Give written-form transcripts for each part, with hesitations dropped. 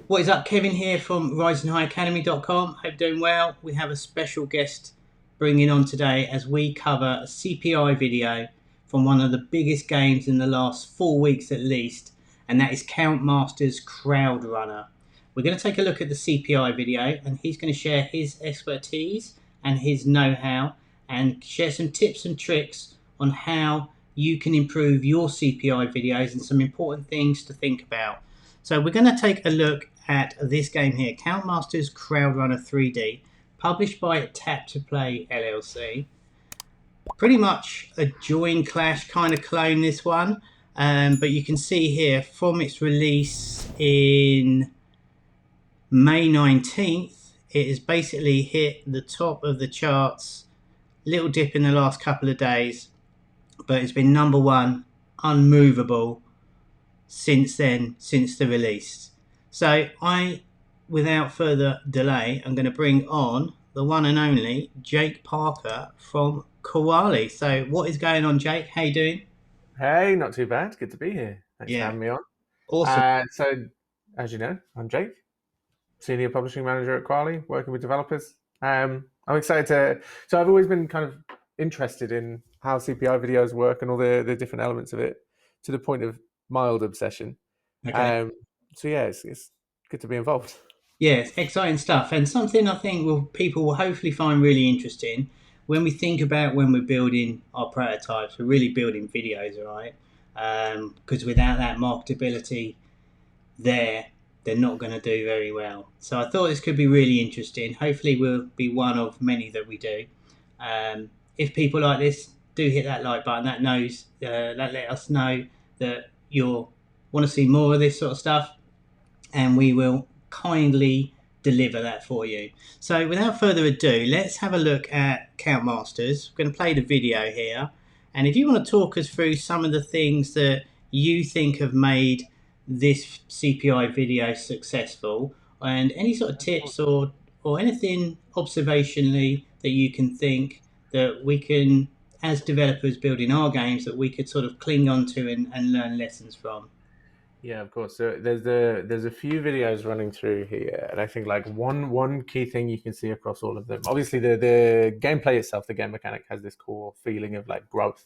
What is up? Kevin here from RisingHighAcademy.com. Hope you're doing well. We have a special guest bringing on today as we cover a CPI video from one of the biggest games in the last 4 weeks at least, and that is Count Master's Crowdrunner. We're going to take a look at the CPI video, and he's going to share his expertise and his know-how and share some tips and tricks on how you can improve your CPI videos and some important things to think about. So we're going to take a look at this game here, Count Master's Crowdrunner 3D, published by Tap2Play LLC. Pretty much a join clash kind of clone, this one, but you can see here from its release in May 19th, it has basically hit the top of the charts, little dip in the last couple of days, but it's been number one, unmovable, since then, since the release. So without further delay, I'm going to bring on the one and only Jake Parker from Kwalee. So what is going on, Jake? How you doing? Hey, not too bad. Good to be here. Thanks for having me on. Awesome. So, as you know, I'm Jake, Senior Publishing Manager at Kwalee, working with developers. I'm excited so I've always been kind of interested in how CPI videos work and all the different elements of it, to the point of mild obsession. Okay. So yeah, it's good to be involved. Yeah, exciting stuff, and something I think people will hopefully find really interesting when we think about when we're building our prototypes. We're really building videos, right? Because without that marketability they're not going to do very well. So I thought this could be really interesting. Hopefully we'll be one of many that we do. If people like this, do hit that like button. That let us know that you want to see more of this sort of stuff, and we will kindly deliver that for you. So without further ado, let's have a look at Count Masters. We're going to play the video here, and if you want to talk us through some of the things that you think have made this CPI video successful, and any sort of tips or anything observationally that you can think that we can, as developers building our games, that we could sort of cling on to and learn lessons from. Yeah, of course. So there's a few videos running through here, and I think like one key thing you can see across all of them. Obviously, the gameplay itself, the game mechanic, has this core feeling of like growth,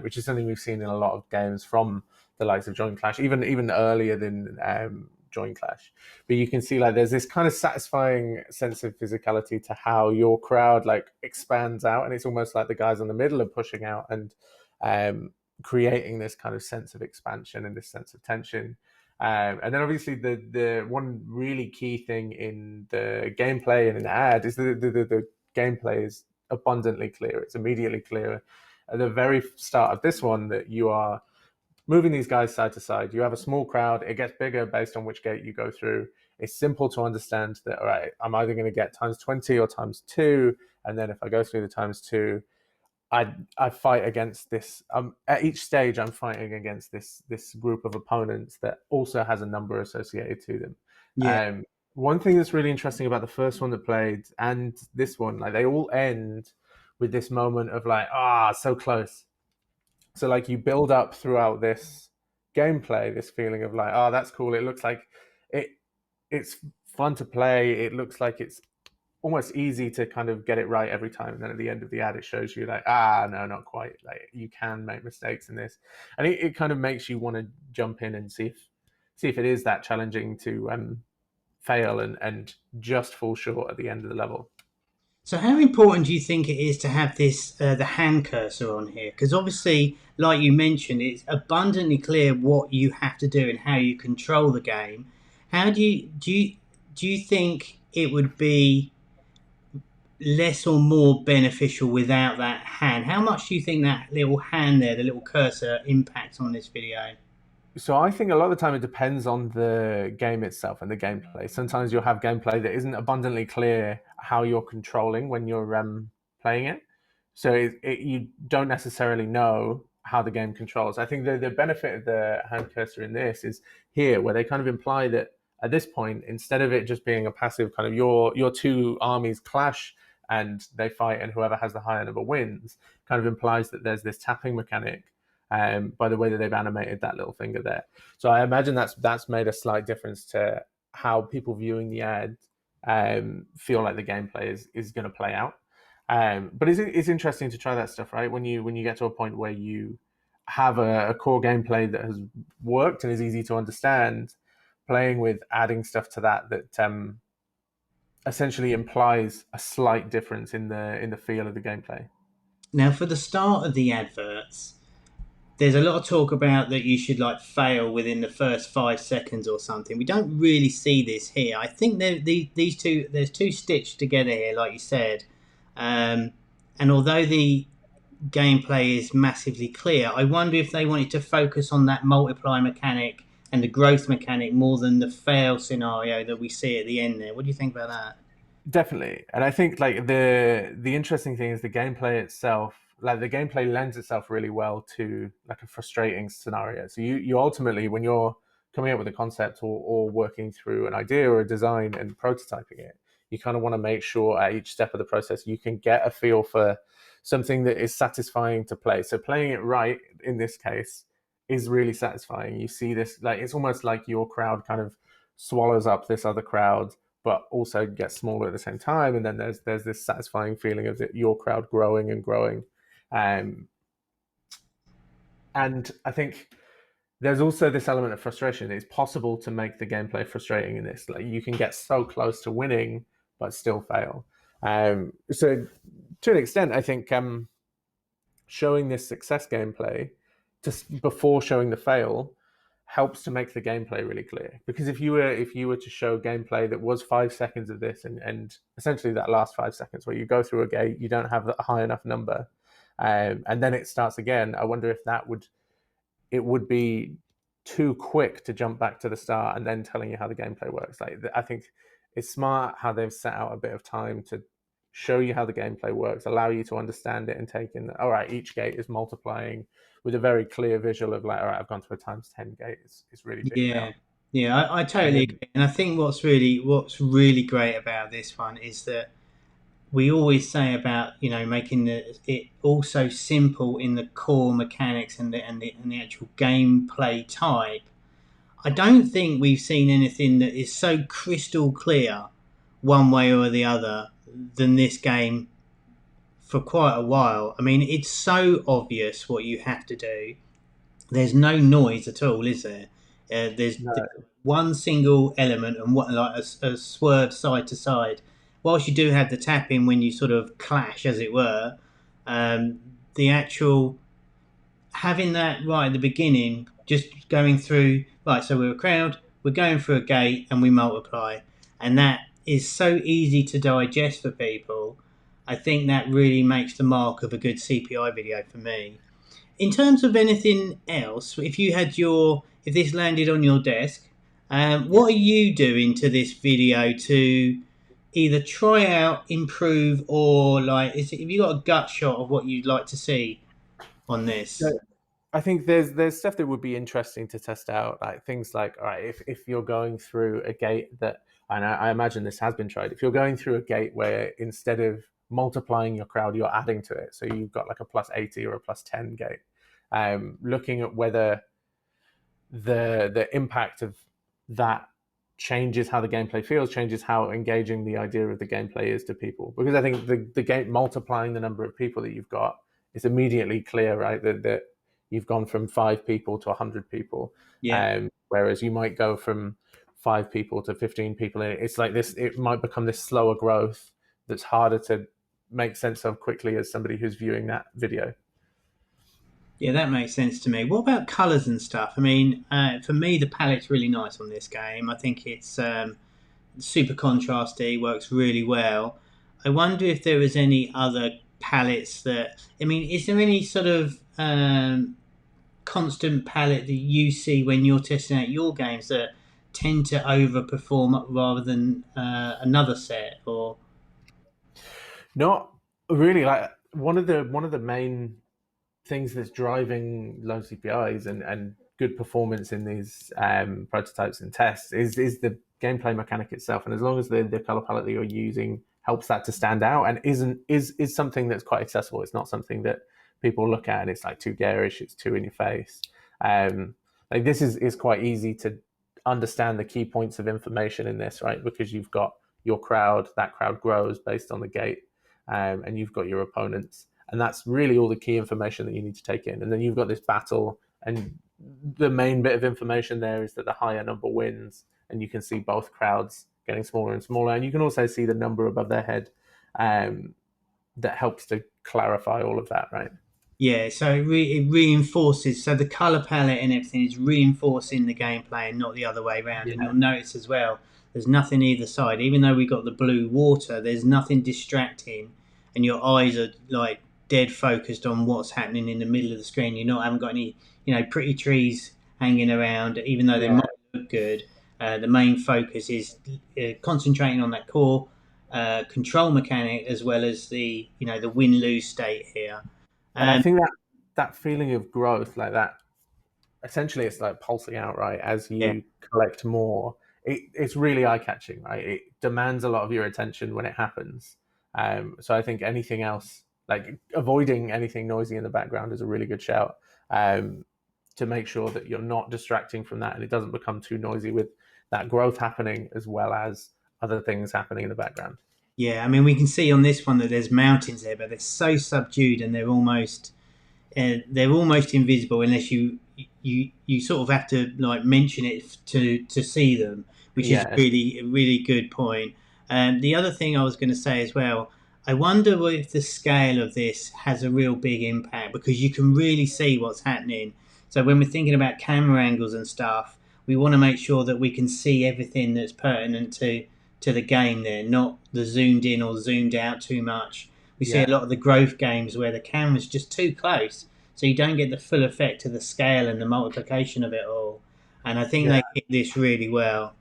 which is something we've seen in a lot of games from the likes of Join Clash, even earlier than Join Clash. But you can see like there's this kind of satisfying sense of physicality to how your crowd like expands out, and it's almost like the guys in the middle are pushing out and creating this kind of sense of expansion and this sense of tension. And then obviously the one really key thing in the gameplay and in the ad is the gameplay is abundantly clear. It's immediately clear at the very start of this one that you are moving these guys side to side. You have a small crowd. It gets bigger based on which gate you go through. It's simple to understand that, all right, I'm either going to get times 20 or times 2. And then if I go through the times 2, I fight against this. At each stage, I'm fighting against this group of opponents that also has a number associated to them. Yeah. One thing that's really interesting about the first one that played and this one, like they all end with this moment of like, so close. So like you build up throughout this gameplay, this feeling of like, that's cool. It looks like it's fun to play. It looks like it's almost easy to kind of get it right every time, and then at the end of the ad it shows you like, no, not quite, like you can make mistakes in this, and it kind of makes you want to jump in and see if it is that challenging to fail and just fall short at the end of the level. So how important do you think it is to have this the hand cursor on here? Because obviously, like you mentioned, it's abundantly clear what you have to do and how you control the game. How do you think it would be less or more beneficial without that hand? How much do you think that little hand there, the little cursor, impacts on this video? So I think a lot of the time it depends on the game itself and the gameplay. Sometimes you'll have gameplay that isn't abundantly clear how you're controlling when you're playing it. So you don't necessarily know how the game controls. I think the benefit of the hand cursor in this is here, where they kind of imply that at this point, instead of it just being a passive kind of your two armies clash and they fight and whoever has the higher number wins, kind of implies that there's this tapping mechanic by the way that they've animated that little finger there. So I imagine that's made a slight difference to how people viewing the ad feel like the gameplay is going to play out. But it's interesting to try that stuff, right? When you get to a point where you have a core gameplay that has worked and is easy to understand, playing with adding stuff to that essentially implies a slight difference in the feel of the gameplay. Now, for the start of the adverts, there's a lot of talk about that you should like fail within the first 5 seconds or something. We don't really see this here. I think these two, there's two stitched together here, like you said. Um, and although the gameplay is massively clear, I wonder if they wanted to focus on that multiply mechanic and the growth mechanic more than the fail scenario that we see at the end there. What do you think about that? Definitely, and I think like the interesting thing is the gameplay itself. Like the gameplay lends itself really well to like a frustrating scenario. So you ultimately, when you're coming up with a concept or working through an idea or a design and prototyping it, you kind of want to make sure at each step of the process you can get a feel for something that is satisfying to play. So playing it right in this case is really satisfying. You see this, like it's almost like your crowd kind of swallows up this other crowd, but also gets smaller at the same time. And then there's this satisfying feeling of your crowd growing and growing. Um, and I think there's also this element of frustration. It's possible to make the gameplay frustrating in this. Like you can get so close to winning, but still fail. So to an extent, I think showing this success gameplay just before showing the fail helps to make the gameplay really clear. Because if you were to show gameplay that was 5 seconds of this and essentially that last 5 seconds where you go through a gate, you don't have a high enough number, and then it starts again. I wonder if it would be too quick to jump back to the start and then telling you how the gameplay works. Like I think it's smart how they've set out a bit of time to show you how the gameplay works, allow you to understand it and take in that, all right, each gate is multiplying with a very clear visual of like, all right, I've gone through a times 10 gate. It's really big Yeah, now. yeah, I And totally then agree. And I think what's really great about this one is that we always say about making it also simple in the core mechanics and the actual gameplay type. I don't think we've seen anything that is so crystal clear one way or the other than this game for quite a while. I mean, it's so obvious what you have to do. There's no noise at all, is there? There's no, one single element and what like a swerve side to side. Whilst you do have the tapping when you sort of clash, as it were, the actual having that right at the beginning, just going through right. So we're a crowd, we're going through a gate, and we multiply, and that is so easy to digest for people. I think that really makes the mark of a good CPI video for me. In terms of anything else, if this landed on your desk, yeah. what are you doing to this video to either try out, improve, or like, have you got a gut shot of what you'd like to see on this? So I think there's stuff that would be interesting to test out, like things like, all right, if you're going through a gate that, and I imagine this has been tried, if you're going through a gate where instead of multiplying your crowd, you're adding to it, so you've got like a plus 80 or a plus 10 gate, looking at whether the impact of that changes how the gameplay feels, changes how engaging the idea of the gameplay is to people. Because I think the game multiplying the number of people that you've got is immediately clear, right? That you've gone from 5 people to 100 people, Yeah. whereas you might go from 5 people to 15 people. And it's like this; it might become this slower growth that's harder to make sense of quickly as somebody who's viewing that video. Yeah, that makes sense to me. What about colours and stuff? I mean, for me, the palette's really nice on this game. I think it's super contrasty, works really well. I wonder if there is any other palettes that. I mean, is there any sort of constant palette that you see when you're testing out your games that tend to overperform rather than another set? Or Not really. Like one of the main things that's driving low CPIs and good performance in these prototypes and tests is the gameplay mechanic itself. And as long as the color palette that you're using helps that to stand out and is something that's quite accessible, it's not something that people look at and it's like too garish, it's too in your face. Like this is quite easy to understand the key points of information in this, right? Because you've got your crowd, that crowd grows based on the gate, and you've got your opponents, and that's really all the key information that you need to take in. And then you've got this battle, and the main bit of information there is that the higher number wins, and you can see both crowds getting smaller and smaller, and you can also see the number above their head. That helps to clarify all of that, right? Yeah, so it reinforces. So the color palette and everything is reinforcing the gameplay and not the other way around. And Yeah, you'll notice as well, there's nothing either side. Even though we got the blue water, there's nothing distracting, and your eyes are like dead focused on what's happening in the middle of the screen. Haven't got any, pretty trees hanging around, even though they yeah. might look good. The main focus is concentrating on that core control mechanic as well as the win lose state here. And I Um, think that feeling of growth, like that, essentially it's like pulsing out, right? As yeah. you collect more, it's really eye catching, right? It demands a lot of your attention when it happens. So I think anything else, like avoiding anything noisy in the background, is a really good shout. Um, to make sure that you're not distracting from that and it doesn't become too noisy with that growth happening as well as other things happening in the background. Yeah, I mean, we can see on this one that there's mountains there, but they're so subdued and they're almost invisible unless you sort of have to like mention it to see them, which is Yeah, really a really good point. The other thing I was going to say as well, I wonder if the scale of this has a real big impact because you can really see what's happening. So when we're thinking about camera angles and stuff, we want to make sure that we can see everything that's pertinent to the game there, not the zoomed in or zoomed out too much. We see a yeah, lot of the growth games where the camera's just too close, so you don't get the full effect of the scale and the multiplication of it all. And I think yeah. they did this really well.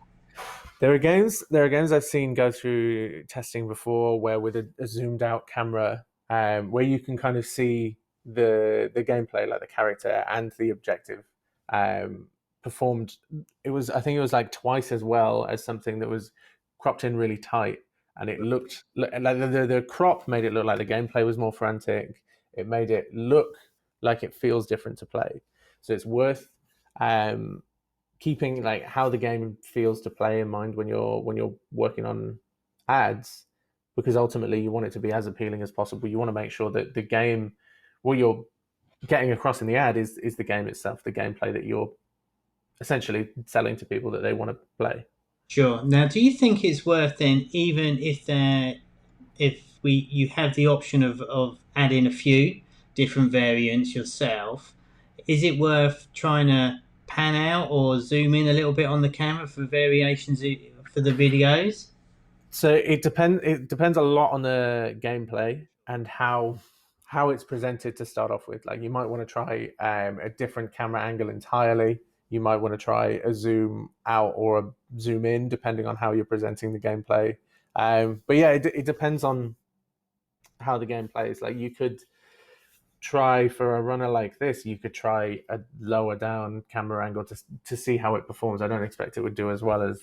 There are games I've seen go through testing before where with a zoomed out camera, where you can kind of see the gameplay, like the character and the objective, um, performed. I think it was like twice as well as something that was cropped in really tight, and it looked like the crop made it look like the gameplay was more frantic. It made it look like it feels different to play. So it's worth um, keeping like how the game feels to play in mind when you're working on ads, because ultimately you want it to be as appealing as possible. You want to make sure that the game, what you're getting across in the ad, is the game itself, the gameplay that you're essentially selling to people that they want to play. Sure. Now, do you think it's worth then, even if you have the option of adding a few different variants yourself, is it worth trying to pan out or zoom in a little bit on the camera for variations for the videos? So it depends a lot on the gameplay and how it's presented to start off with. Like you might want to try a different camera angle entirely. You might want to try a zoom out or a zoom in, depending on how you're presenting the gameplay. But yeah, it depends on how the game plays. Like you could try for a runner like this, you could try a lower down camera angle to see how it performs. I don't expect it would do as well as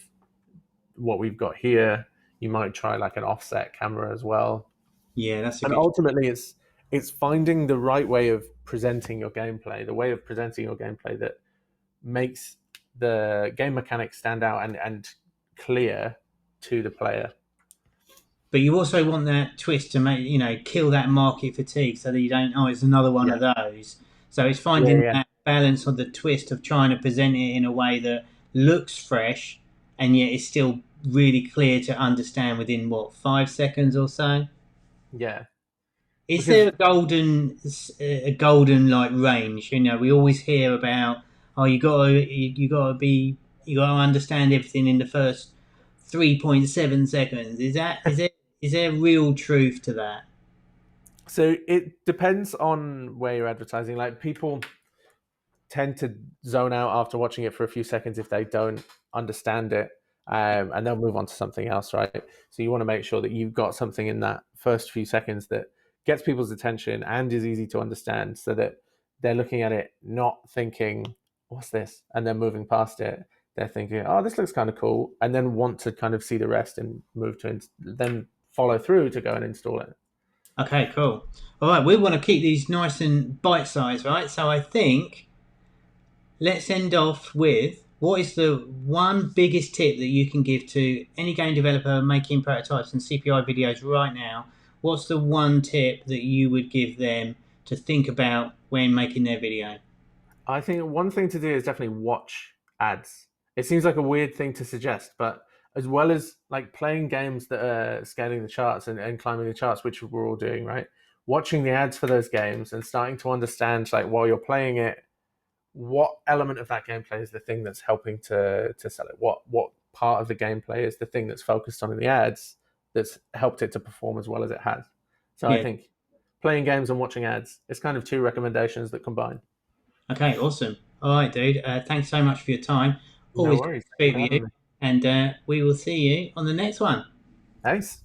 what we've got here. You might try like an offset camera as well. Yeah, that's a And good. ultimately it's finding the right way of presenting your gameplay, the way of presenting your gameplay that makes the game mechanics stand out and clear to the player. But you also want that twist to make kill that market fatigue, so that you don't. Oh, it's another one Yeah. of those. So it's Yeah, finding yeah. that balance of the twist of trying to present it in a way that looks fresh, and yet is still really clear to understand within what 5 seconds or so. Yeah. Is there Because a golden like range? We always hear about, oh, you gotta understand everything in the first 3.7 seconds. Is there real truth to that? so it depends on where you're advertising. Like people tend to zone out after watching it for a few seconds if they don't understand it, and they'll move on to something else, right? So you want to make sure that you've got something in that first few seconds that gets people's attention and is easy to understand, so that they're looking at it not thinking, "What's this?" and then moving past it. They're thinking, "Oh, this looks kind of cool," and then want to kind of see the rest and move to then follow through to go and install it. Okay, cool. All right, we want to keep these nice and bite sized, right? So I think let's end off with what is the one biggest tip that you can give to any game developer making prototypes and CPI videos right now? What's the one tip that you would give them to think about when making their video? I think one thing to do is definitely watch ads. It seems like a weird thing to suggest, but as well as like playing games that are scaling the charts and climbing the charts, which we're all doing, right? Watching the ads for those games and starting to understand, like while you're playing it, what element of that gameplay is the thing that's helping to sell it? What part of the gameplay is the thing that's focused on in the ads that's helped it to perform as well as it has? So I Yeah. think playing games and watching ads, it's kind of two recommendations that combine. Okay, awesome. All right, dude. Thanks so much for your time. No Always good worries. to Thanks speak for with you. having me. And we will see you on the next one. Thanks.